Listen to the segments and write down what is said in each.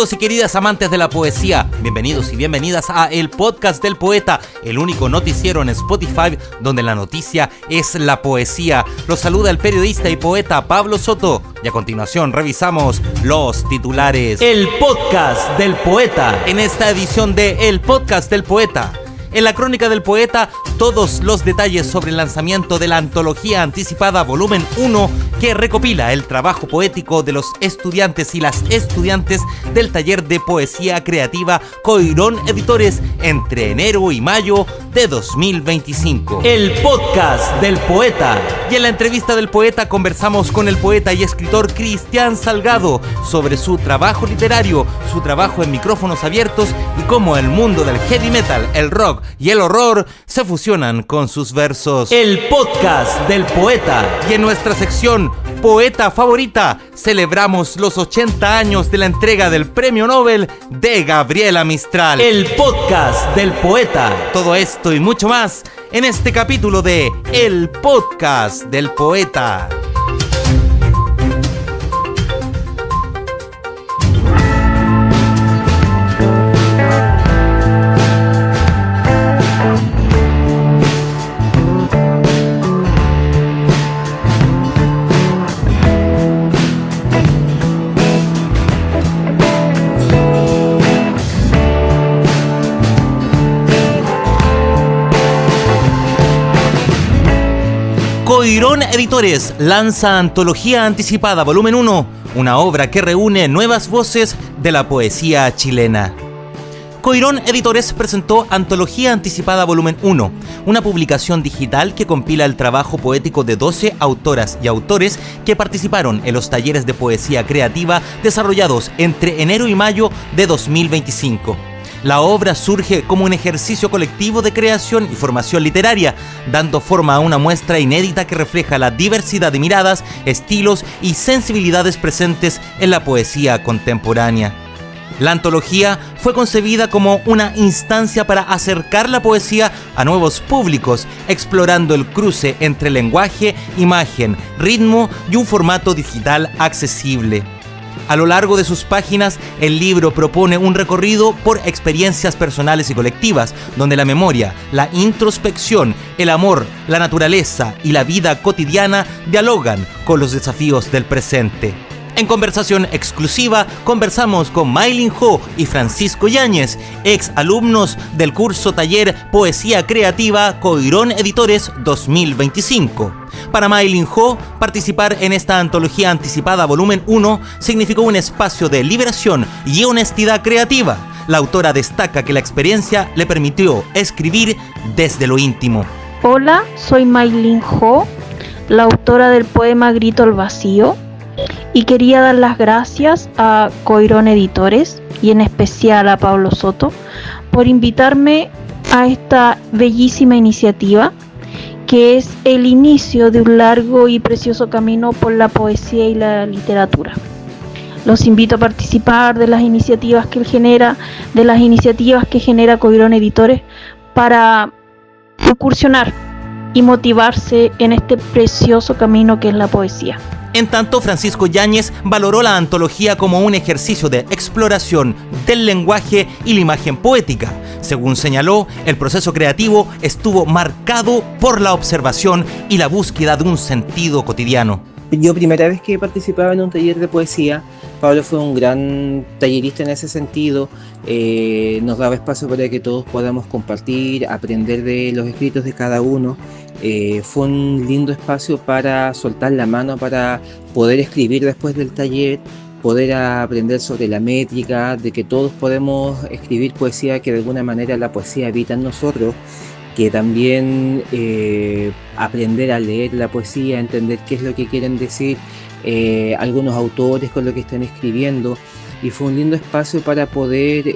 Queridos y queridas amantes de la poesía, bienvenidos y bienvenidas a El Podcast del Poeta, el único noticiero en Spotify donde la noticia es la poesía. Los saluda el periodista y poeta Pablo Soto y a continuación revisamos los titulares. El Podcast del Poeta. En esta edición de El Podcast del Poeta, en la crónica del poeta, todos los detalles sobre el lanzamiento de la antología anticipada volumen 1 que recopila el trabajo poético de los estudiantes y las estudiantes del taller de poesía creativa Coirón Editores entre enero y mayo de 2025. El Podcast del Poeta. Y en la entrevista del poeta conversamos con el poeta y escritor Cristian Salgado sobre su trabajo literario, su trabajo en micrófonos abiertos y cómo el mundo del heavy metal, el rock y el horror se fusionan con sus versos. El Podcast del Poeta. Y en nuestra sección Poeta Favorita celebramos los 80 años de la entrega del Premio Nobel de Gabriela Mistral. El Podcast del Poeta. Todo esto y mucho más en este capítulo de El Podcast del Poeta. Coirón Editores lanza Antología Anticipada Volumen 1, una obra que reúne nuevas voces de la poesía chilena. Coirón Editores presentó Antología Anticipada Volumen 1, una publicación digital que compila el trabajo poético de 12 autoras y autores que participaron en los talleres de poesía creativa desarrollados entre enero y mayo de 2025. La obra surge como un ejercicio colectivo de creación y formación literaria, dando forma a una muestra inédita que refleja la diversidad de miradas, estilos y sensibilidades presentes en la poesía contemporánea. La antología fue concebida como una instancia para acercar la poesía a nuevos públicos, explorando el cruce entre lenguaje, imagen, ritmo y un formato digital accesible. A lo largo de sus páginas, el libro propone un recorrido por experiencias personales y colectivas, donde la memoria, la introspección, el amor, la naturaleza y la vida cotidiana dialogan con los desafíos del presente. En conversación exclusiva, conversamos con Maylin Ho y Francisco Yáñez, ex alumnos del curso taller Poesía Creativa Coirón Editores 2025. Para Maylin Ho, participar en esta antología anticipada volumen 1 significó un espacio de liberación y honestidad creativa. La autora destaca que la experiencia le permitió escribir desde lo íntimo. Hola, soy Maylin Ho, la autora del poema Grito al Vacío, y quería dar las gracias a Coirón Editores y en especial a Pablo Soto por invitarme a esta bellísima iniciativa que es el inicio de un largo y precioso camino por la poesía y la literatura. Los invito a participar de las iniciativas que él genera, de las iniciativas que genera Coirón Editores para incursionar y motivarse en este precioso camino que es la poesía. En tanto, Francisco Yáñez valoró la antología como un ejercicio de exploración del lenguaje y la imagen poética. Según señaló, el proceso creativo estuvo marcado por la observación y la búsqueda de un sentido cotidiano. Yo primera vez que participaba en un taller de poesía, Pablo fue un gran tallerista en ese sentido, nos daba espacio para que todos podamos compartir, aprender de los escritos de cada uno. Fue un lindo espacio para soltar la mano, para poder escribir después del taller, poder aprender sobre la métrica, de que todos podemos escribir poesía, que de alguna manera la poesía habita en nosotros, que también aprender a leer la poesía, entender qué es lo que quieren decir algunos autores con lo que están escribiendo, y fue un lindo espacio para poder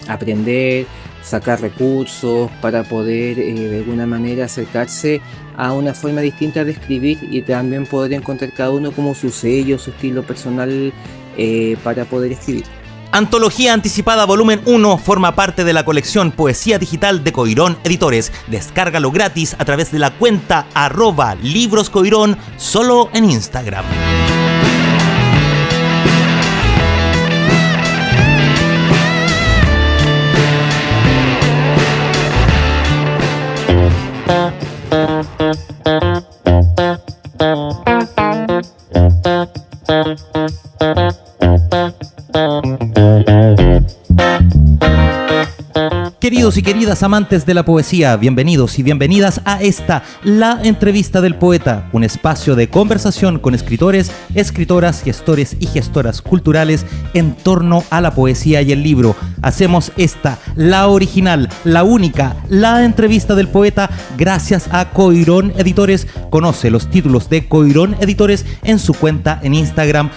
aprender, sacar recursos, para poder de alguna manera acercarse a una forma distinta de escribir y también poder encontrar cada uno como su sello, su estilo personal para poder escribir. Antología Anticipada Volumen 1 forma parte de la colección Poesía Digital de Coirón Editores. Descárgalo gratis a través de la cuenta @libroscoirón solo en Instagram. y queridas amantes de la poesía, bienvenidos y bienvenidas a esta, la entrevista del poeta, un espacio de conversación con escritores, escritoras, gestores y gestoras culturales en torno a la poesía y el libro. Hacemos esta, la original, la única, la entrevista del poeta, gracias a Coirón Editores. Conoce los títulos de Coirón Editores en su cuenta en Instagram,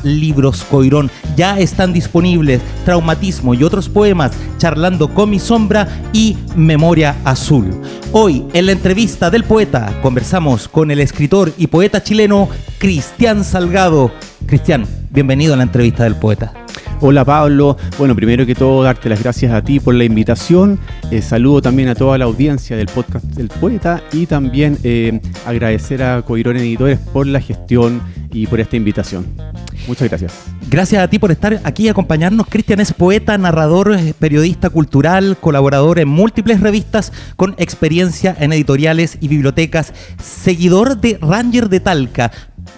@libroscoirón. Ya están disponibles Traumatismo y otros poemas, Charlando con mi sombra y Memoria Azul. Hoy, en la entrevista del poeta, conversamos con el escritor y poeta chileno Cristian Salgado. Cristian, bienvenido a la entrevista del poeta. Hola Pablo, bueno, primero que todo darte las gracias a ti por la invitación, saludo también a toda la audiencia del podcast del poeta y también agradecer a Coirón Editores por la gestión y por esta invitación. Muchas gracias. Gracias a ti por estar aquí y acompañarnos. Cristian es poeta, narrador, periodista cultural, colaborador en múltiples revistas con experiencia en editoriales y bibliotecas, seguidor de Ranger de Talca.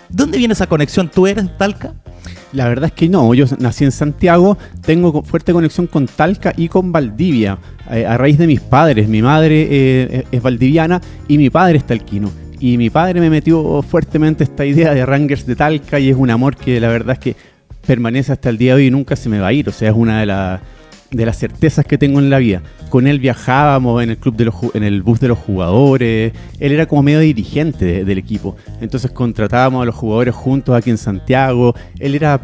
¿Dónde viene esa conexión? ¿Tú eres de Talca? La verdad es que no, yo nací en Santiago, tengo fuerte conexión con Talca y con Valdivia, a raíz de mis padres. Mi madre es valdiviana y mi padre es talquino. Y mi padre me metió fuertemente esta idea de Rangers de Talca y es un amor que la verdad es que permanece hasta el día de hoy y nunca se me va a ir. O sea, es una de las certezas que tengo en la vida. Con él viajábamos en el en el bus de los jugadores. Él era como medio dirigente del equipo. Entonces contratábamos a los jugadores juntos aquí en Santiago. Él era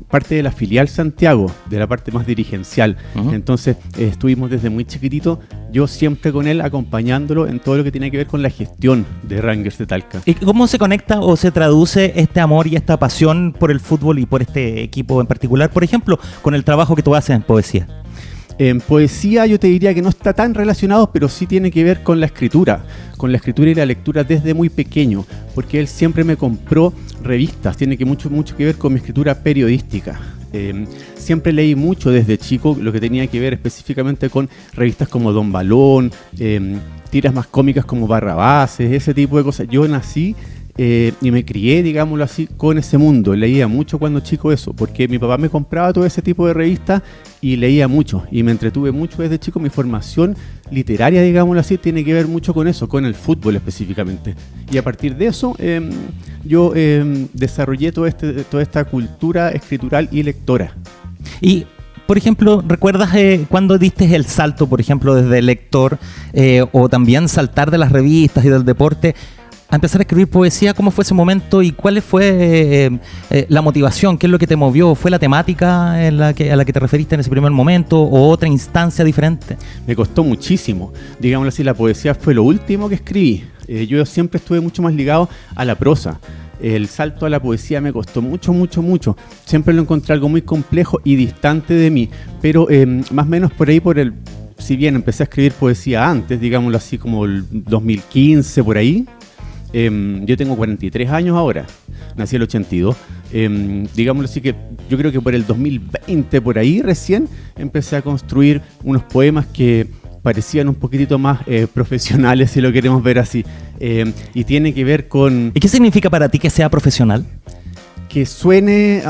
parte de la filial Santiago, de la parte más dirigencial. Uh-huh. Entonces estuvimos desde muy chiquitito, yo siempre con él acompañándolo en todo lo que tiene que ver con la gestión de Rangers de Talca. ¿Y cómo se conecta o se traduce este amor y esta pasión por el fútbol y por este equipo en particular, por ejemplo, con el trabajo que tú haces en poesía? En poesía yo te diría que no está tan relacionado, pero sí tiene que ver con la escritura y la lectura desde muy pequeño, porque él siempre me compró revistas, tiene que mucho que ver con mi escritura periodística. Siempre leí mucho desde chico, lo que tenía que ver específicamente con revistas como Don Balón, tiras más cómicas como Barrabases, ese tipo de cosas. Yo nací y me crié, digámoslo así, con ese mundo. Leía mucho cuando chico eso, porque mi papá me compraba todo ese tipo de revistas y leía mucho y me entretuve mucho desde chico. Mi formación literaria, digámoslo así, tiene que ver mucho con eso, con el fútbol específicamente. Y a partir de eso yo desarrollé toda esta cultura escritural y lectora. Y por ejemplo, ¿recuerdas cuando diste el salto, por ejemplo, desde lector o también saltar de las revistas y del deporte a empezar a escribir poesía? ¿Cómo fue ese momento y cuál fue la motivación? ¿Qué es lo que te movió? ¿Fue la temática a la que te referiste en ese primer momento o otra instancia diferente? Me costó muchísimo. Digámoslo así, la poesía fue lo último que escribí. Yo siempre estuve mucho más ligado a la prosa. El salto a la poesía me costó mucho. Siempre lo encontré algo muy complejo y distante de mí. Pero más o menos por ahí, si bien empecé a escribir poesía antes, digámoslo así, como el 2015, por ahí. Yo tengo 43 años ahora, nací el 82, digámoslo así que yo creo que por el 2020 por ahí recién empecé a construir unos poemas que parecían un poquitito más profesionales, si lo queremos ver así, y tiene que ver con... ¿Y qué significa para ti que sea profesional? Que suene,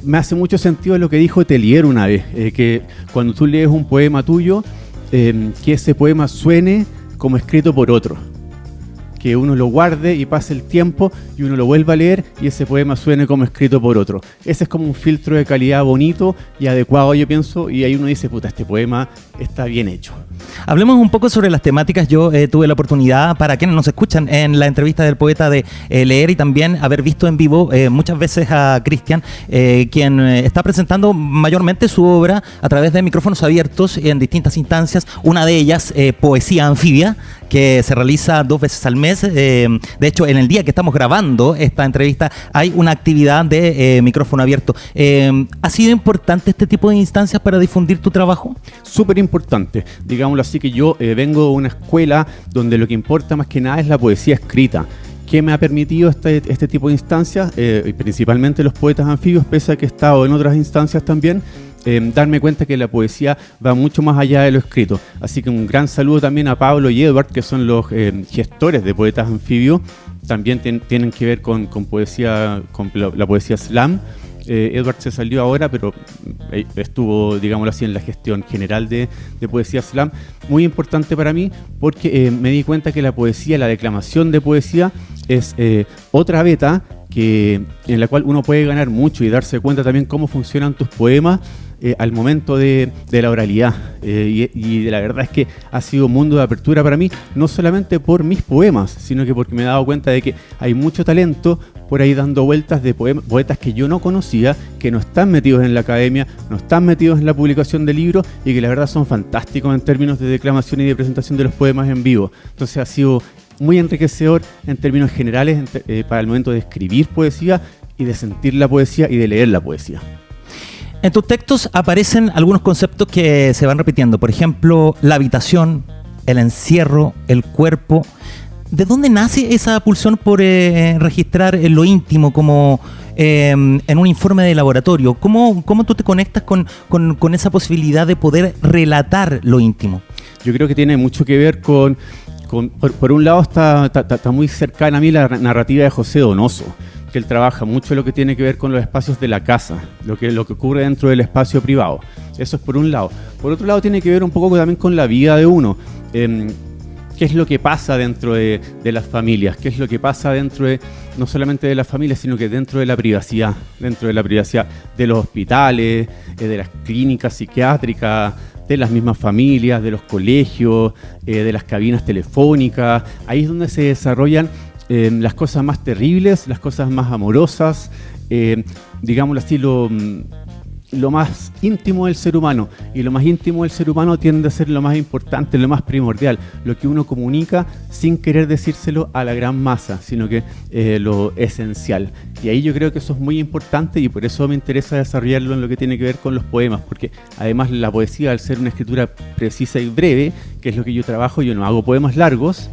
me hace mucho sentido lo que dijo Telier una vez, que cuando tú lees un poema tuyo, que ese poema suene como escrito por otro. Que uno lo guarde y pase el tiempo y uno lo vuelva a leer y ese poema suene como escrito por otro. Ese es como un filtro de calidad bonito y adecuado, yo pienso, y ahí uno dice, puta, este poema está bien hecho. Hablemos un poco sobre las temáticas. Yo tuve la oportunidad, para quienes nos escuchan en la entrevista del poeta, de leer y también haber visto en vivo muchas veces a Cristian, quien está presentando mayormente su obra a través de micrófonos abiertos en distintas instancias. Una de ellas, Poesía Anfibia, que se realiza 2 veces al mes. De hecho, en el día que estamos grabando esta entrevista hay una actividad de micrófono abierto. ¿Ha sido importante este tipo de instancias para difundir tu trabajo? Súper importante. Digámoslo así, que yo vengo de una escuela donde lo que importa más que nada es la poesía escrita. ¿Qué me ha permitido este tipo de instancias? Principalmente los poetas anfibios, pese a que he estado en otras instancias también, darme cuenta que la poesía va mucho más allá de lo escrito. Así que un gran saludo también a Pablo y Edward, que son los gestores de Poetas Anfibios. También tienen que ver con poesía, con la poesía slam. Edward se salió ahora, pero estuvo, digámoslo así, en la gestión general de Poesía Slam. Muy importante para mí porque me di cuenta que la poesía, la declamación de poesía es otra beta en la cual uno puede ganar mucho y darse cuenta también cómo funcionan tus poemas al momento de la oralidad. Y la verdad es que ha sido un mundo de apertura para mí, no solamente por mis poemas, sino que porque me he dado cuenta de que hay mucho talento por ahí dando vueltas de poetas que yo no conocía, que no están metidos en la academia, no están metidos en la publicación de libros y que la verdad son fantásticos en términos de declamación y de presentación de los poemas en vivo. Entonces ha sido muy enriquecedor en términos generales para el momento de escribir poesía y de sentir la poesía y de leer la poesía. En tus textos aparecen algunos conceptos que se van repitiendo. Por ejemplo, la habitación, el encierro, el cuerpo. ¿De dónde nace esa pulsión por registrar lo íntimo como en un informe de laboratorio? ¿Cómo tú te conectas con esa posibilidad de poder relatar lo íntimo? Yo creo que tiene mucho que ver por un lado está muy cercana a mí la narrativa de José Donoso, que él trabaja mucho lo que tiene que ver con los espacios de la casa, lo que ocurre dentro del espacio privado. Eso es por un lado. Por otro lado tiene que ver un poco también con la vida de uno. ¿Qué es lo que pasa dentro de las familias? ¿Qué es lo que pasa dentro no solamente de las familias, sino que dentro de la privacidad de los hospitales, de las clínicas psiquiátricas, de las mismas familias, de los colegios, de las cabinas telefónicas? Ahí es donde se desarrollan las cosas más terribles, las cosas más amorosas, digámoslo así, lo más íntimo del ser humano. Y lo más íntimo del ser humano tiende a ser lo más importante, lo más primordial, lo que uno comunica sin querer decírselo a la gran masa, sino que lo esencial. Y ahí yo creo que eso es muy importante y por eso me interesa desarrollarlo en lo que tiene que ver con los poemas, porque además la poesía, al ser una escritura precisa y breve, que es lo que yo trabajo, yo no hago poemas largos,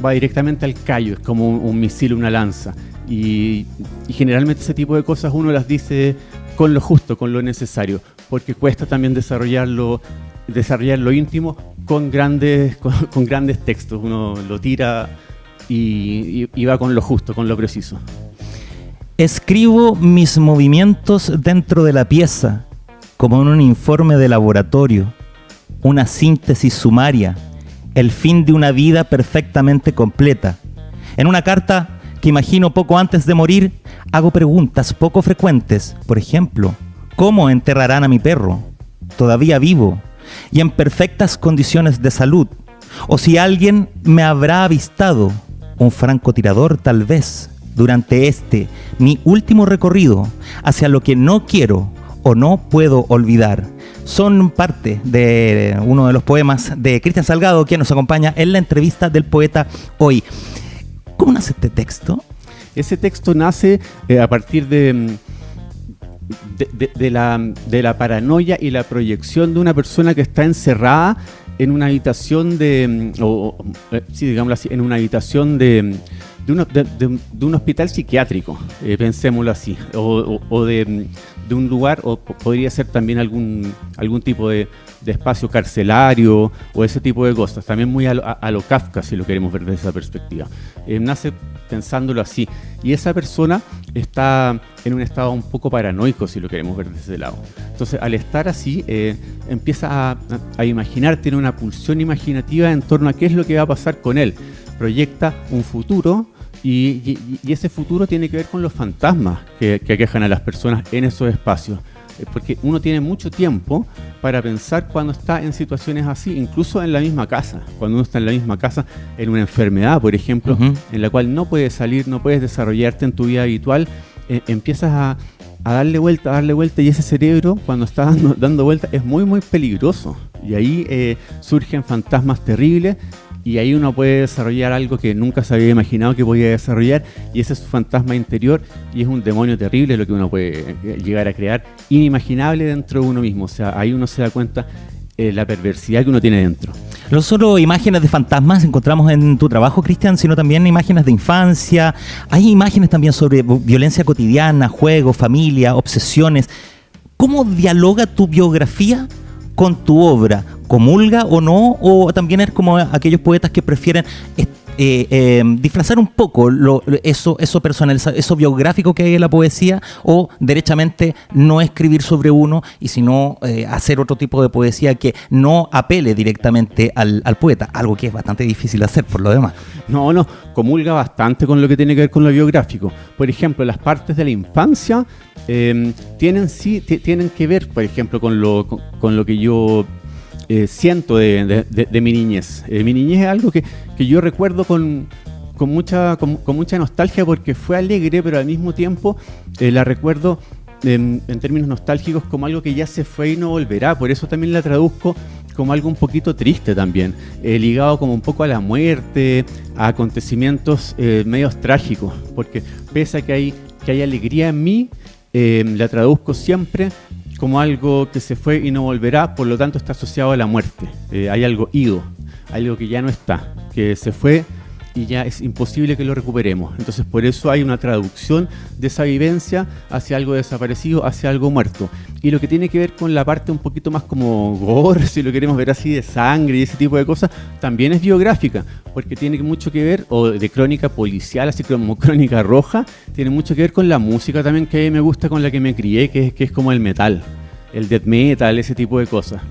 va directamente al callo, es como un misil, una lanza. Y generalmente ese tipo de cosas uno las dice con lo justo, con lo necesario, porque cuesta también desarrollar lo íntimo con grandes textos. Uno lo tira y va con lo justo, con lo preciso. Escribo mis movimientos dentro de la pieza, como en un informe de laboratorio, una síntesis sumaria, el fin de una vida perfectamente completa. En una carta que imagino poco antes de morir, hago preguntas poco frecuentes. Por ejemplo, ¿cómo enterrarán a mi perro? ¿Todavía vivo? ¿Y en perfectas condiciones de salud? ¿O si alguien me habrá avistado? Un francotirador tal vez, durante mi último recorrido hacia lo que no quiero o no puedo olvidar. Son parte de uno de los poemas de Cristian Salgado, que nos acompaña en la entrevista del poeta hoy. ¿Cómo nace este texto? Ese texto nace a partir de la paranoia y la proyección de una persona que está encerrada en una habitación digámoslo así, en una habitación de un hospital psiquiátrico, pensémoslo así, o de un lugar, o podría ser también algún tipo de espacio carcelario o ese tipo de cosas, también muy a lo Kafka, si lo queremos ver desde esa perspectiva. Nace pensándolo así, y esa persona está en un estado un poco paranoico, si lo queremos ver desde ese lado. Entonces, al estar así, empieza a imaginar, tiene una pulsión imaginativa en torno a qué es lo que va a pasar con él. Proyecta un futuro y ese futuro tiene que ver con los fantasmas que aquejan a las personas en esos espacios. Porque uno tiene mucho tiempo para pensar cuando está en situaciones así, incluso en la misma casa. Cuando uno está en la misma casa, en una enfermedad, por ejemplo, en la cual no puedes salir, no puedes desarrollarte en tu vida habitual, empiezas a darle vuelta, y ese cerebro, cuando está dando vuelta, es muy, muy peligroso. Y ahí surgen fantasmas terribles. Y ahí uno puede desarrollar algo que nunca se había imaginado que podía desarrollar, y ese es su fantasma interior, y es un demonio terrible lo que uno puede llegar a crear, inimaginable dentro de uno mismo. O sea, ahí uno se da cuenta la perversidad que uno tiene dentro. No solo imágenes de fantasmas encontramos en tu trabajo, Cristian, sino también imágenes de infancia. Hay imágenes también sobre violencia cotidiana, juego, familia, obsesiones. ¿Cómo dialoga tu biografía con tu obra? ¿Comulga o no? ¿O también es como aquellos poetas que prefieren disfrazar un poco eso personal, eso biográfico que hay en la poesía, o derechamente no escribir sobre uno y sino hacer otro tipo de poesía que no apele directamente al poeta, algo que es bastante difícil de hacer por lo demás. No, comulga bastante con lo que tiene que ver con lo biográfico. Por ejemplo, las partes de la infancia tienen que ver, por ejemplo, con lo que yo siento de mi niñez. Mi niñez es algo que yo recuerdo con mucha nostalgia, porque fue alegre, pero al mismo tiempo la recuerdo en términos nostálgicos como algo que ya se fue y no volverá. Por eso también la traduzco como algo un poquito triste también, ligado como un poco a la muerte, a acontecimientos medios trágicos, porque pese a que hay alegría en mí, la traduzco siempre como algo que se fue y no volverá, por lo tanto está asociado a la muerte. Hay algo ido, algo que ya no está, que se fue y ya es imposible que lo recuperemos. Entonces por eso hay una traducción de esa vivencia hacia algo desaparecido, hacia algo muerto. Y lo que tiene que ver con la parte un poquito más como gore, si lo queremos ver así, de sangre y ese tipo de cosas, también es biográfica, porque tiene mucho que ver, o de crónica policial, así como Crónica Roja, tiene mucho que ver con la música también, que a mí me gusta, con la que me crié, que es como el metal. El death metal, ese tipo de cosas.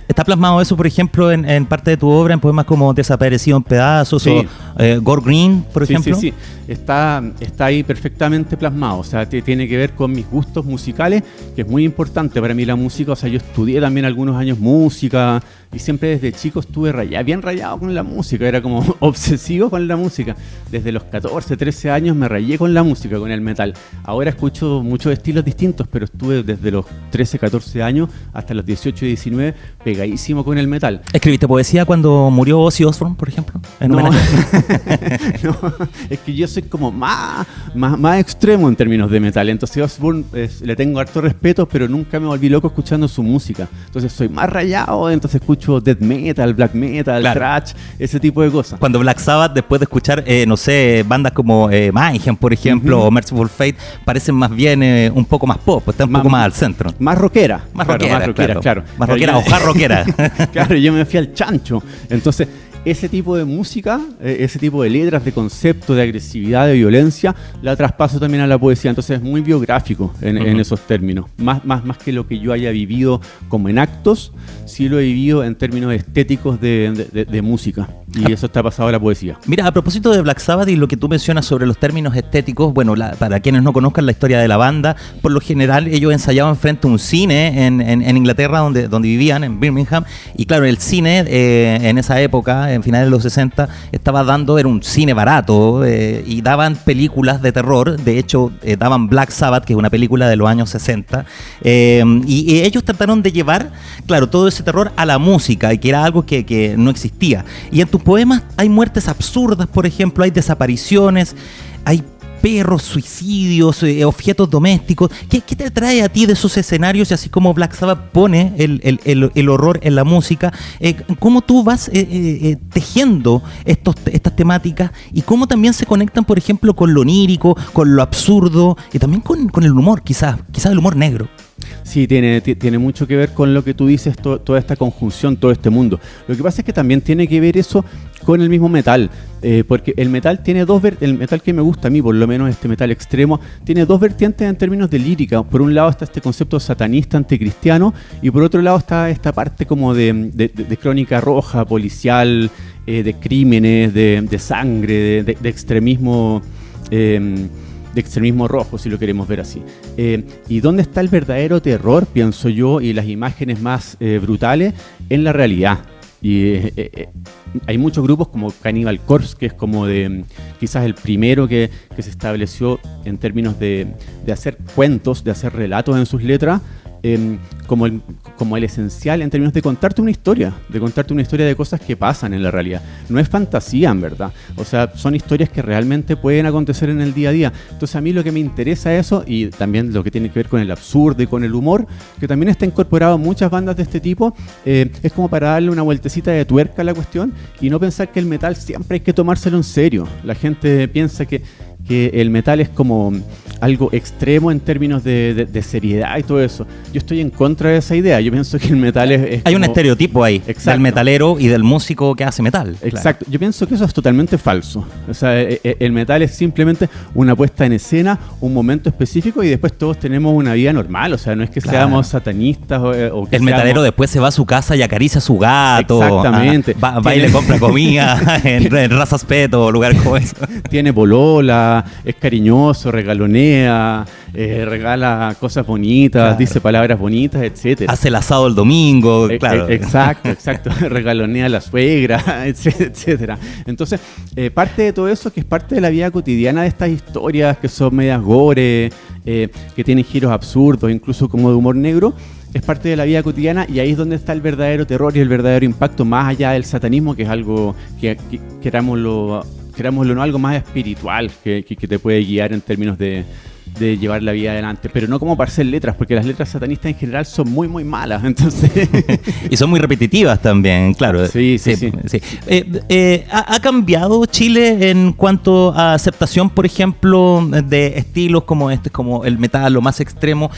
¿Está plasmado eso, por ejemplo, en parte de tu obra, en poemas como Desaparecido en Pedazos, sí, o Gore Green, por ejemplo? Sí. Está ahí perfectamente plasmado. O sea, tiene que ver con mis gustos musicales, que es muy importante para mí la música. O sea, yo estudié también algunos años música y siempre desde chico estuve bien rayado con la música. Era como obsesivo con la música. Desde los 14, 13 años me rayé con la música, con el metal. Ahora escucho muchos estilos distintos, pero estuve desde los 13, 14 años hasta los 18 y 19 pegadísimo con el metal. ¿Escribiste poesía cuando murió Ozzy Osbourne, por ejemplo? No, es que yo soy como más extremo en términos de metal. Entonces Osbourne le tengo harto respeto, pero nunca me volví loco escuchando su música. Entonces soy más rayado, entonces escucho death metal, black metal, claro, thrash, ese tipo de cosas. Cuando Black Sabbath, después de escuchar, no sé, bandas como Mayhem, por ejemplo, o Merciful Fate, parecen más bien un poco más pop, están un poco más al centro. Más rockera. Más rockera, claro. Más rockera, o hard rockera. Claro, yo me fui al chancho. Entonces, ese tipo de música, ese tipo de letras, de concepto, de agresividad, de violencia, la traspaso también a la poesía. Entonces es muy biográfico en esos términos. Más que lo que yo haya vivido como en actos, sí lo he vivido en términos estéticos de música. Y eso está pasado a la poesía. Mira, a propósito de Black Sabbath y lo que tú mencionas sobre los términos estéticos, bueno, para quienes no conozcan la historia de la banda, por lo general ellos ensayaban frente a un cine en Inglaterra donde vivían, en Birmingham, y claro, el cine en esa época, en finales de los 60, era un cine barato, y daban películas de terror. De hecho, daban Black Sabbath, que es una película de los años 60, y ellos trataron de llevar, claro, todo ese terror a la música, y que era algo que no existía. Y en tus poemas hay muertes absurdas, por ejemplo, hay desapariciones, hay perros, suicidios, objetos domésticos. ¿Qué te trae a ti de esos escenarios? Y así como Black Sabbath pone el horror en la música, ¿cómo tú vas tejiendo estas temáticas y cómo también se conectan, por ejemplo, con lo onírico, con lo absurdo y también con el humor, quizás el humor negro? Sí, tiene mucho que ver con lo que tú dices, toda esta conjunción, todo este mundo. Lo que pasa es que también tiene que ver eso con el mismo metal, porque el metal tiene el metal que me gusta a mí, por lo menos este metal extremo, tiene dos vertientes en términos de lírica. Por un lado está este concepto satanista, anticristiano, y por otro lado está esta parte como de crónica roja, policial, de crímenes, de sangre, de extremismo. De extremismo rojo, si lo queremos ver así. ¿Y dónde está el verdadero terror, pienso yo, y las imágenes más brutales? En la realidad. Y hay muchos grupos como Cannibal Corpse, que es como quizás el primero que se estableció en términos de hacer cuentos, de hacer relatos en sus letras, como el esencial en términos de contarte una historia de cosas que pasan en la realidad. No es fantasía, en verdad. O sea, son historias que realmente pueden acontecer en el día a día. Entonces a mí lo que me interesa eso, y también lo que tiene que ver con el absurdo y con el humor, que también está incorporado en muchas bandas de este tipo, es como para darle una vueltecita de tuerca a la cuestión y no pensar que el metal siempre hay que tomárselo en serio. La gente piensa que el metal es como algo extremo en términos de seriedad y todo eso. Yo estoy en contra de esa idea. Yo pienso que el metal es Hay un estereotipo ahí, exacto, del metalero y del músico que hace metal. Exacto. Claro. Yo pienso que eso es totalmente falso. O sea, el metal es simplemente una puesta en escena, un momento específico, y después todos tenemos una vida normal. O sea, no es que seamos satanistas o que el metalero después se va a su casa y acaricia a su gato. Exactamente. Va y le compra comida en Razas Peto, lugares como eso. Tiene polola, es cariñoso, regalonea, regala cosas bonitas, claro, dice palabras bonitas, etcétera. Hace el asado el domingo, claro. Exacto. Regalonea a la suegra, etcétera. Entonces, parte de todo eso, que es parte de la vida cotidiana de estas historias que son medias gore, que tienen giros absurdos, incluso como de humor negro, es parte de la vida cotidiana, y ahí es donde está el verdadero terror y el verdadero impacto, más allá del satanismo, que es algo que querámoslo o no, algo más espiritual que te puede guiar en términos de llevar la vida adelante, pero no como para hacer letras, porque las letras satanistas en general son muy, muy malas, entonces... Y son muy repetitivas también, claro. Sí. ¿Ha cambiado Chile en cuanto a aceptación, por ejemplo, de estilos como como el metal, lo más extremo?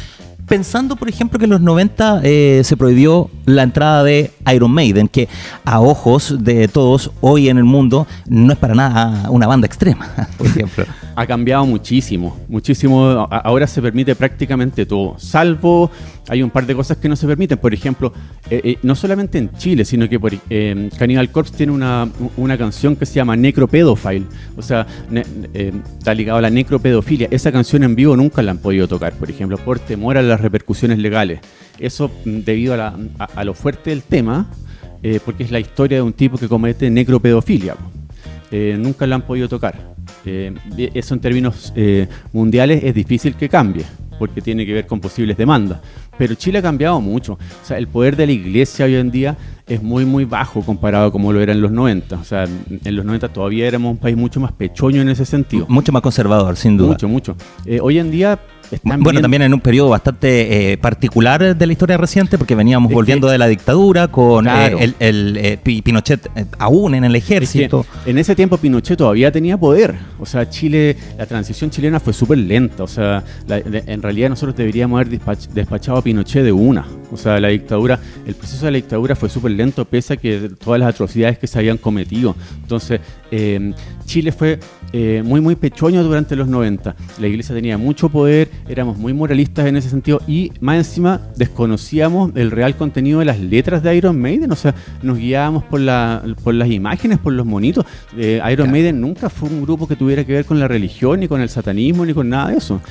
Pensando, por ejemplo, que en los 90 se prohibió la entrada de Iron Maiden, que a ojos de todos hoy en el mundo no es para nada una banda extrema, por ejemplo. Ha cambiado muchísimo. Ahora se permite prácticamente todo, salvo hay un par de cosas que no se permiten. Por ejemplo, no solamente en Chile, sino que Cannibal Corpse tiene una canción que se llama Necropedophile. O sea, está ligado a la necropedofilia. Esa canción en vivo nunca la han podido tocar, por ejemplo, por temor a las repercusiones legales. Eso debido a lo fuerte del tema, porque es la historia de un tipo que comete necropedofilia. Nunca la han podido tocar. Eso en términos mundiales es difícil que cambie, porque tiene que ver con posibles demandas. Pero Chile ha cambiado mucho. O sea, el poder de la iglesia hoy en día es muy, muy bajo comparado como lo era en los 90. O sea, en los 90 todavía éramos un país mucho más pechoño en ese sentido. Mucho más conservador, sin duda. Mucho. Hoy en día... También en un periodo bastante particular de la historia reciente, porque veníamos volviendo de la dictadura con claro, Pinochet aún en el ejército. En ese tiempo Pinochet todavía tenía poder. O sea, la transición chilena fue súper lenta. O sea, en realidad nosotros deberíamos haber despachado a Pinochet de una. O sea, el proceso de la dictadura fue súper lento, pese a que todas las atrocidades que se habían cometido. Entonces, Chile fue muy, muy pechoño durante los 90. La iglesia tenía mucho poder, éramos muy moralistas en ese sentido, y más encima desconocíamos el real contenido de las letras de Iron Maiden. O sea, nos guiábamos por las imágenes, por los monitos. Iron Maiden nunca fue un grupo que tuviera que ver con la religión, ni con el satanismo, ni con nada de eso.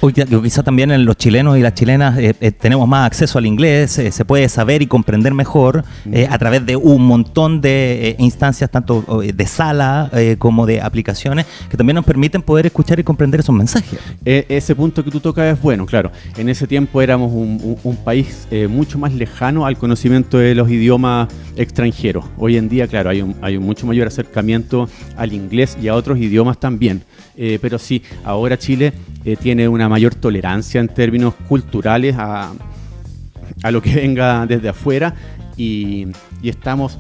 Quizá también en los chilenos y las chilenas tenemos más acceso al inglés, se puede saber y comprender mejor a través de un montón de instancias, tanto de sala como de aplicaciones, que también nos permiten poder escuchar y comprender esos mensajes. Ese punto que tú tocas es bueno, claro. En ese tiempo éramos un país mucho más lejano al conocimiento de los idiomas extranjeros. Hoy en día, claro, hay un mucho mayor acercamiento al inglés y a otros idiomas también. Pero sí, ahora Chile tiene una mayor tolerancia en términos culturales a lo que venga desde afuera, y estamos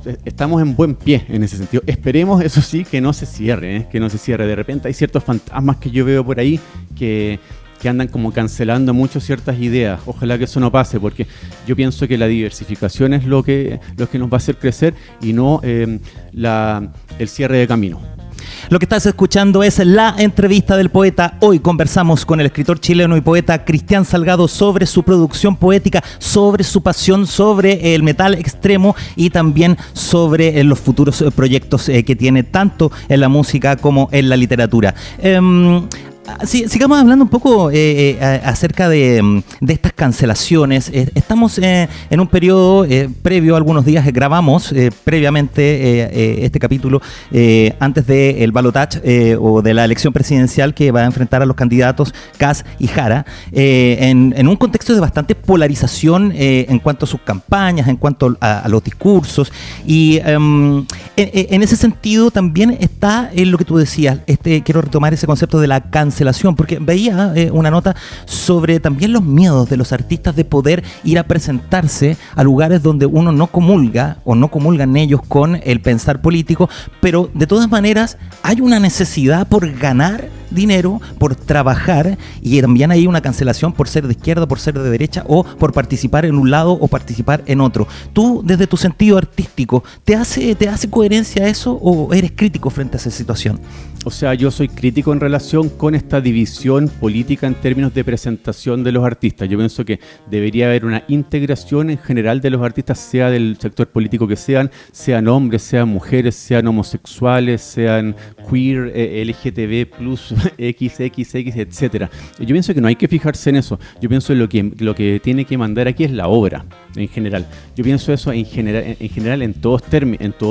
en buen pie en ese sentido. Esperemos, eso sí, que no se cierre, que no se cierre. De repente hay ciertos fantasmas que yo veo por ahí que andan como cancelando mucho ciertas ideas. Ojalá que eso no pase, porque yo pienso que la diversificación es lo que nos va a hacer crecer, y no el cierre de camino. Lo que estás escuchando es la entrevista del poeta. Hoy conversamos con el escritor chileno y poeta Cristian Salgado sobre su producción poética, sobre su pasión, sobre el metal extremo y también sobre los futuros proyectos que tiene tanto en la música como en la literatura. Sigamos hablando un poco acerca de estas cancelaciones. Estamos en un periodo previo, algunos días grabamos previamente este capítulo antes del balotaje o de la elección presidencial que va a enfrentar a los candidatos Kast y Jara, en un contexto de bastante polarización en cuanto a sus campañas, en cuanto a los discursos, y en ese sentido también está lo que tú decías. Quiero retomar ese concepto de la cancelación, porque veía una nota sobre también los miedos de los artistas de poder ir a presentarse a lugares donde uno no comulga o no comulgan ellos con el pensar político, pero de todas maneras hay una necesidad por ganar dinero por trabajar, y también hay una cancelación por ser de izquierda, por ser de derecha, o por participar en un lado o participar en otro. Tú, desde tu sentido artístico, ¿te hace coherencia eso o eres crítico frente a esa situación? O sea, yo soy crítico en relación con esta división política en términos de presentación de los artistas. Yo pienso que debería haber una integración en general de los artistas, sea del sector político que sean hombres, sean mujeres, sean homosexuales, sean queer, LGTB+, XXX, etcétera. Yo pienso que no hay que fijarse en eso. Yo pienso que lo que tiene que mandar aquí es la obra, en general. Yo pienso eso en general en todo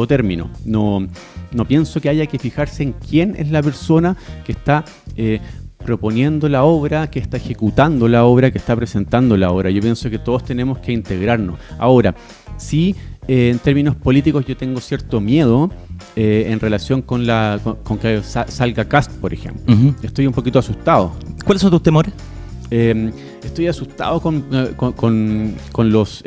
término. No pienso que haya que fijarse en quién es la persona que está proponiendo la obra, que está ejecutando la obra, que está presentando la obra. Yo pienso que todos tenemos que integrarnos. Ahora, sí, en términos políticos yo tengo cierto miedo en relación con que salga Kast, por ejemplo. Uh-huh. Estoy un poquito asustado. ¿Cuáles son tus temores? Estoy asustado con los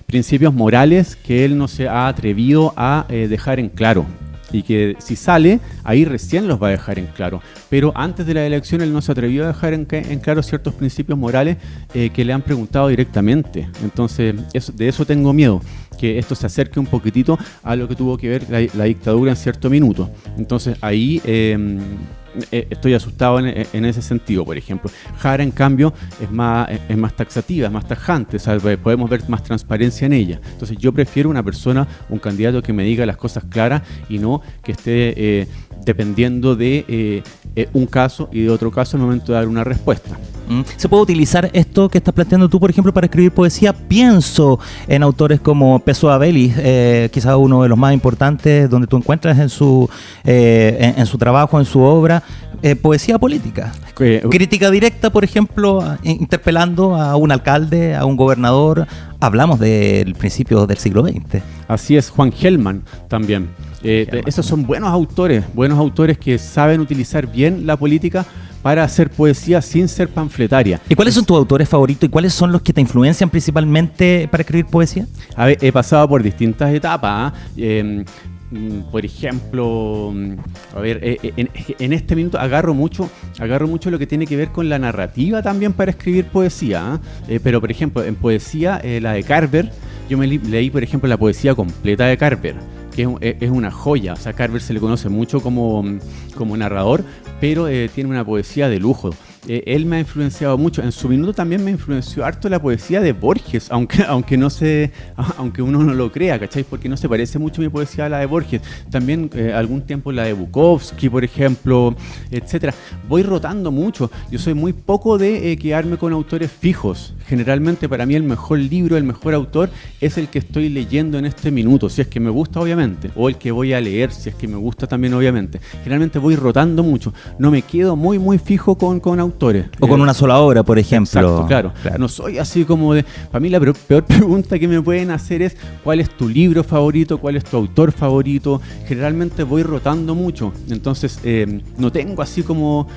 principios morales que él no se ha atrevido a dejar en claro. Y que si sale, ahí recién los va a dejar en claro. Pero antes de la elección él no se atrevió a dejar en claro ciertos principios morales que le han preguntado directamente. Entonces, de eso tengo miedo, que esto se acerque un poquitito a lo que tuvo que ver la dictadura en cierto minuto. Entonces, ahí estoy asustado en ese sentido. Por ejemplo, Jara, en cambio, es más taxativa, es más tajante, o sea, podemos ver más transparencia en ella. Entonces yo prefiero un candidato que me diga las cosas claras y no que esté dependiendo de un caso y de otro caso al momento de dar una respuesta. ¿Se puede utilizar esto que estás planteando tú, por ejemplo, para escribir poesía? Pienso en autores como Pessoa Belli, quizás uno de los más importantes, donde tú encuentras en su trabajo, en su obra, poesía política. Crítica directa, por ejemplo, interpelando a un alcalde, a un gobernador. Hablamos del principio del siglo XX. Así es, Juan Gelman también. Esos son buenos autores que saben utilizar bien la política para hacer poesía sin ser panfletaria. ¿Y cuáles son tus autores favoritos y cuáles son los que te influencian principalmente para escribir poesía? A ver, he pasado por distintas etapas. Por ejemplo, en este minuto agarro mucho lo que tiene que ver con la narrativa también para escribir poesía. Pero, por ejemplo, en poesía, la de Carver, yo me leí, por ejemplo, la poesía completa de Carver, que es una joya. O sea, Carver se le conoce mucho como narrador, pero tiene una poesía de lujo. Él me ha influenciado mucho. En su minuto también me influenció harto la poesía de Borges, aunque uno no lo crea, ¿cachai? Porque no se parece mucho mi poesía a la de Borges. También algún tiempo la de Bukowski, por ejemplo, etcétera. Voy rotando mucho. Yo soy muy poco de quedarme con autores fijos. Generalmente para mí el mejor libro, el mejor autor es el que estoy leyendo en este minuto, si es que me gusta, obviamente, o el que voy a leer, si es que me gusta también, obviamente. Generalmente voy rotando mucho. No me quedo muy, muy fijo con autores. O con una sola obra, por ejemplo. Exacto, claro. No soy así como de... Para mí la peor pregunta que me pueden hacer es ¿cuál es tu libro favorito? ¿Cuál es tu autor favorito? Generalmente voy rotando mucho. Entonces no tengo así como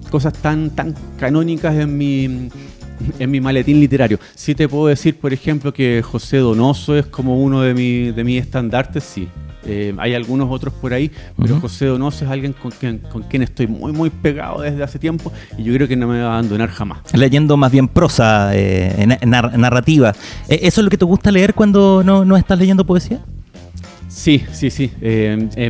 cosas tan canónicas en mi maletín literario. Sí te puedo decir, por ejemplo, que José Donoso es como uno de mis estandartes, sí. Hay algunos otros por ahí, pero José Donoso es alguien con quien estoy muy, muy pegado desde hace tiempo y yo creo que no me va a abandonar jamás. Leyendo más bien prosa, narrativa. ¿Eso es lo que te gusta leer cuando no estás leyendo poesía? Sí.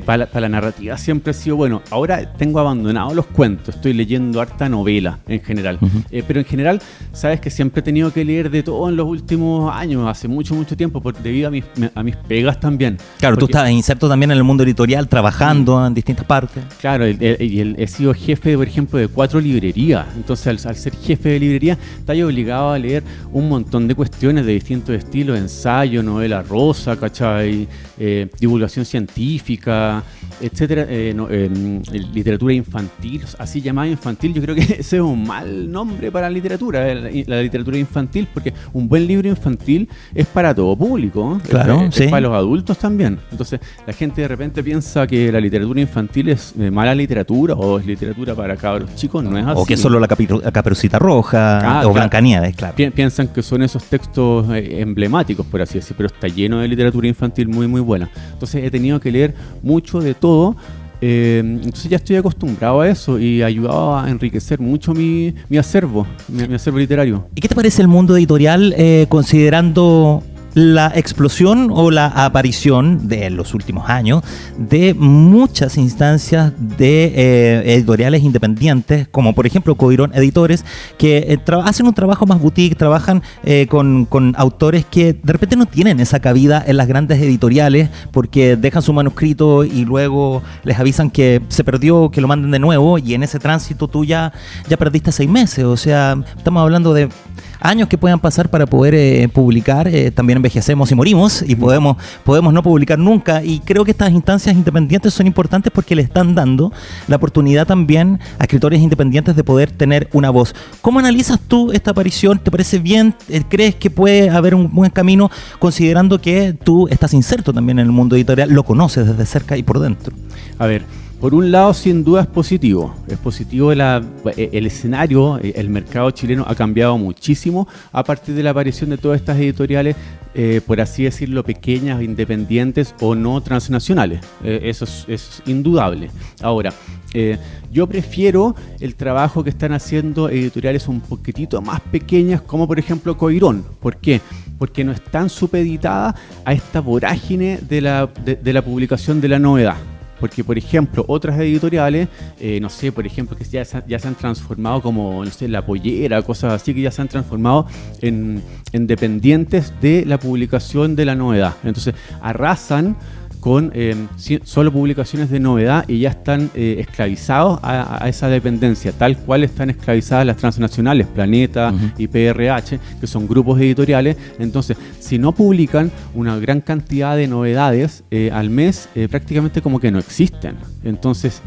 Para la narrativa siempre ha sido bueno. Ahora tengo abandonado los cuentos, estoy leyendo harta novela en general. Pero en general, sabes que siempre he tenido que leer de todo en los últimos años, hace mucho, mucho tiempo, debido a mis pegas también. Claro, porque tú estás inserto también en el mundo editorial, trabajando en distintas partes. Claro, he sido jefe, por ejemplo, de 4 librerías. Entonces, al ser jefe de librería, estás obligado a leer un montón de cuestiones de distintos estilos, ensayo, novela rosa, ¿cachai? Divulgación científica, etcétera, literatura infantil, así llamada infantil. Yo creo que ese es un mal nombre para la literatura infantil, porque un buen libro infantil es para todo público, claro, es para los adultos también. Entonces la gente de repente piensa que la literatura infantil es mala literatura o es literatura para cabros chicos. No es así. O que es solo la Caperucita Roja o Blancanieves, claro. Piensan que son esos textos emblemáticos, por así decirlo, pero está lleno de literatura infantil muy, muy buena. Entonces he tenido que leer mucho de todo Entonces ya estoy acostumbrado a eso y ha ayudado a enriquecer mucho mi acervo, mi acervo literario. ¿Y qué te parece el mundo editorial considerando la explosión o la aparición de los últimos años de muchas instancias de editoriales independientes, como por ejemplo Coirón Editores, que hacen un trabajo más boutique, trabajan con autores que de repente no tienen esa cabida en las grandes editoriales porque dejan su manuscrito y luego les avisan que se perdió, que lo manden de nuevo, y en ese tránsito tú ya perdiste 6 meses? O sea, estamos hablando de años que puedan pasar para poder publicar. También envejecemos y morimos y podemos no publicar nunca, y creo que estas instancias independientes son importantes porque le están dando la oportunidad también a escritores independientes de poder tener una voz. ¿Cómo analizas tú esta aparición? ¿Te parece bien? ¿Crees que puede haber un buen camino, considerando que tú estás inserto también en el mundo editorial, lo conoces desde cerca y por dentro? A ver, por un lado, sin duda es positivo. Es positivo el escenario, el mercado chileno ha cambiado muchísimo a partir de la aparición de todas estas editoriales, por así decirlo, pequeñas, independientes o no transnacionales. Eso es indudable. Ahora, yo prefiero el trabajo que están haciendo editoriales un poquitito más pequeñas, como por ejemplo Coirón. ¿Por qué? Porque no están supeditadas a esta vorágine de la publicación de la novedad. Porque, por ejemplo, otras editoriales, no sé, por ejemplo, que ya se han transformado como, no sé, La Pollera, cosas así, que ya se han transformado en dependientes de la publicación de la novedad. Entonces, arrasan con solo publicaciones de novedad y ya están esclavizados a esa dependencia, tal cual están esclavizadas las transnacionales, Planeta y PRH, que son grupos editoriales. Entonces, si no publican una gran cantidad de novedades al mes, prácticamente como que no existen. Entonces,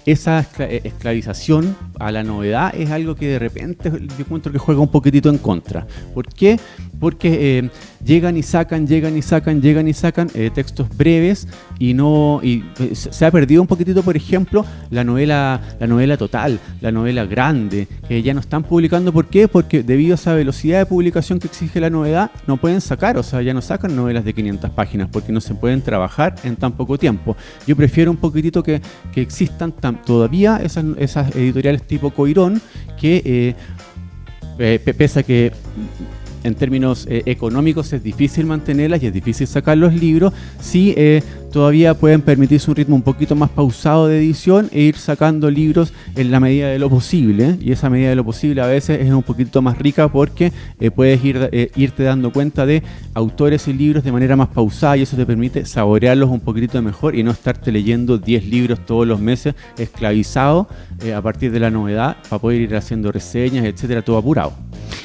esa esclavización a la novedad es algo que de repente yo encuentro que juega un poquitito en contra. ¿Por qué? Porque llegan y sacan textos breves y se ha perdido un poquitito, por ejemplo, la novela total, la novela grande, que ya no están publicando. ¿Por qué? Porque debido a esa velocidad de publicación que exige la novedad, no pueden sacar, o sea, ya no sacan novelas de 500 páginas porque no se pueden trabajar en tan poco tiempo. Yo prefiero un poquitito que existan todavía esas editoriales tipo Coirón, que pese a que en términos económicos es difícil mantenerlas y es difícil sacar los libros, sí todavía pueden permitirse un ritmo un poquito más pausado de edición e ir sacando libros en la medida de lo posible, y esa medida de lo posible a veces es un poquito más rica porque puedes irte dando cuenta de autores y libros de manera más pausada, y eso te permite saborearlos un poquitito mejor y no estarte leyendo 10 libros todos los meses esclavizado a partir de la novedad para poder ir haciendo reseñas, etcétera, todo apurado.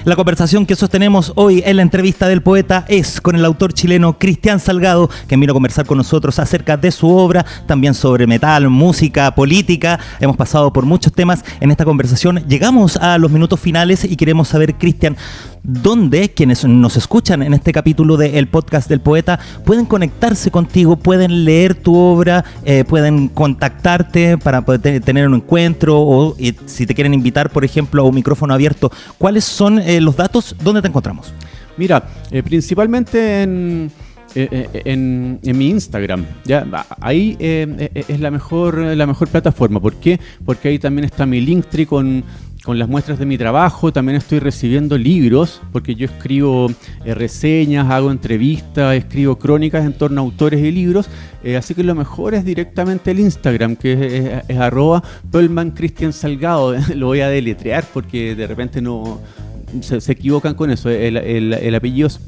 La conversación que sostenemos hoy en la entrevista del poeta es con el autor chileno Cristian Salgado, que vino a conversar con nosotros acerca de su obra, también sobre metal, música, política. Hemos pasado por muchos temas en esta conversación. Llegamos a los minutos finales y queremos saber, Cristian, ¿dónde quienes nos escuchan en este capítulo del podcast del poeta pueden conectarse contigo, pueden leer tu obra, pueden contactarte para poder tener un encuentro, o si te quieren invitar, por ejemplo, a un micrófono abierto? ¿Cuáles son los datos? ¿Dónde te encontramos? Mira, principalmente en mi Instagram, ¿ya? Ahí es la mejor plataforma. ¿Por qué? Porque ahí también está mi Linktree con las muestras de mi trabajo. También estoy recibiendo libros, porque yo escribo reseñas, hago entrevistas, escribo crónicas en torno a autores y libros, así que lo mejor es directamente el Instagram, que es @PoelmanCristianSalgado. Lo voy a deletrear porque de repente no se equivocan con eso. El apellido es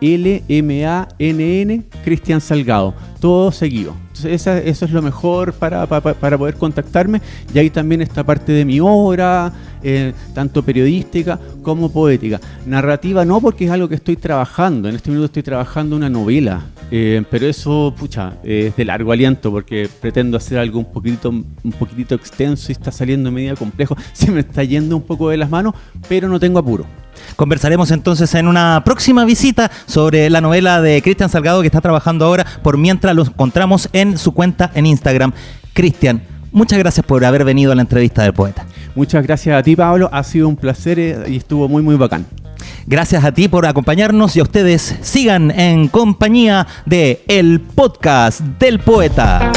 POEHLMANN, Cristian Salgado, todo seguido. Entonces eso es lo mejor para poder contactarme. Y ahí también está parte de mi obra, tanto periodística como poética. Narrativa no, porque es algo que estoy trabajando. En este minuto estoy trabajando una novela, pero eso, es de largo aliento, porque pretendo hacer algo un poquitito extenso y está saliendo medio complejo. Se me está yendo un poco de las manos, pero no tengo apuro. Conversaremos entonces en una próxima visita sobre la novela de Cristian Salgado, que está trabajando ahora. Por mientras lo encontramos en su cuenta en Instagram. Cristian, muchas gracias por haber venido a la entrevista del poeta. Muchas gracias a ti, Pablo. Ha sido un placer y estuvo muy, muy bacán. Gracias a ti por acompañarnos, y a ustedes sigan en compañía de El Podcast del Poeta.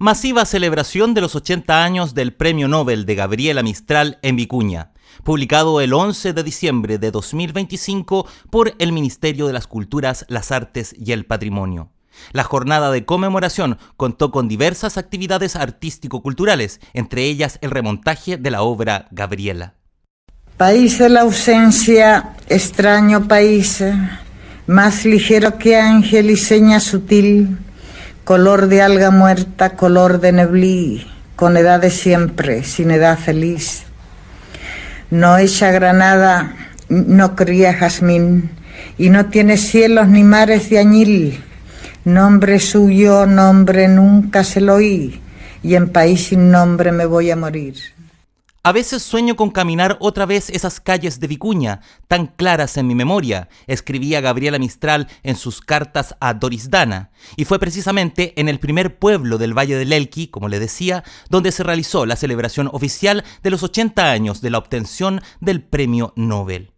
Masiva celebración de los 80 años del Premio Nobel de Gabriela Mistral en Vicuña, publicado el 11 de diciembre de 2025 por el Ministerio de las Culturas, las Artes y el Patrimonio. La jornada de conmemoración contó con diversas actividades artístico-culturales, entre ellas el remontaje de la obra Gabriela. País de la ausencia, extraño país, más ligero que ángel y seña sutil, color de alga muerta, color de neblí, con edad de siempre, sin edad feliz. No echa granada, no cría jazmín, y no tiene cielos ni mares de añil. Nombre suyo, nombre nunca se lo oí, y en país sin nombre me voy a morir. A veces sueño con caminar otra vez esas calles de Vicuña, tan claras en mi memoria, escribía Gabriela Mistral en sus cartas a Doris Dana, y fue precisamente en el primer pueblo del Valle del Elqui, como le decía, donde se realizó la celebración oficial de los 80 años de la obtención del Premio Nobel.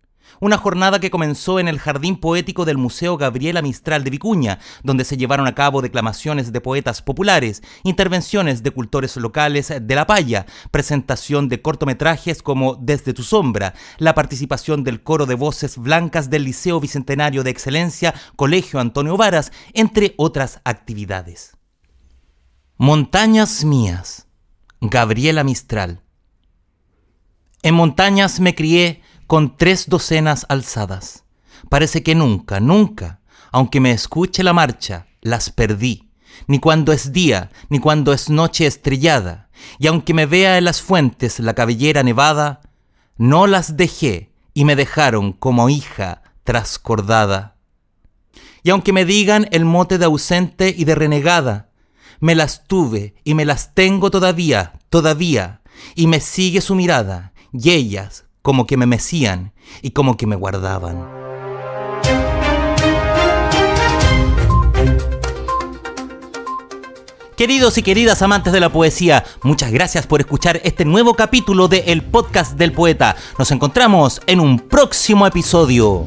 Una jornada que comenzó en el Jardín Poético del Museo Gabriela Mistral de Vicuña, donde se llevaron a cabo declamaciones de poetas populares, intervenciones de cultores locales de La Paya, presentación de cortometrajes como Desde tu sombra, la participación del coro de voces blancas del Liceo Bicentenario de Excelencia Colegio Antonio Varas, entre otras actividades. Montañas mías, Gabriela Mistral. En montañas me crié con 3 docenas alzadas. Parece que nunca, aunque me escuche la marcha, las perdí, ni cuando es día, ni cuando es noche estrellada, y aunque me vea en las fuentes la cabellera nevada, no las dejé y me dejaron como hija trascordada. Y aunque me digan el mote de ausente y de renegada, me las tuve y me las tengo todavía, y me sigue su mirada, y ellas como que me mecían y como que me guardaban. Queridos y queridas amantes de la poesía, muchas gracias por escuchar este nuevo capítulo de El Podcast del Poeta. Nos encontramos en un próximo episodio.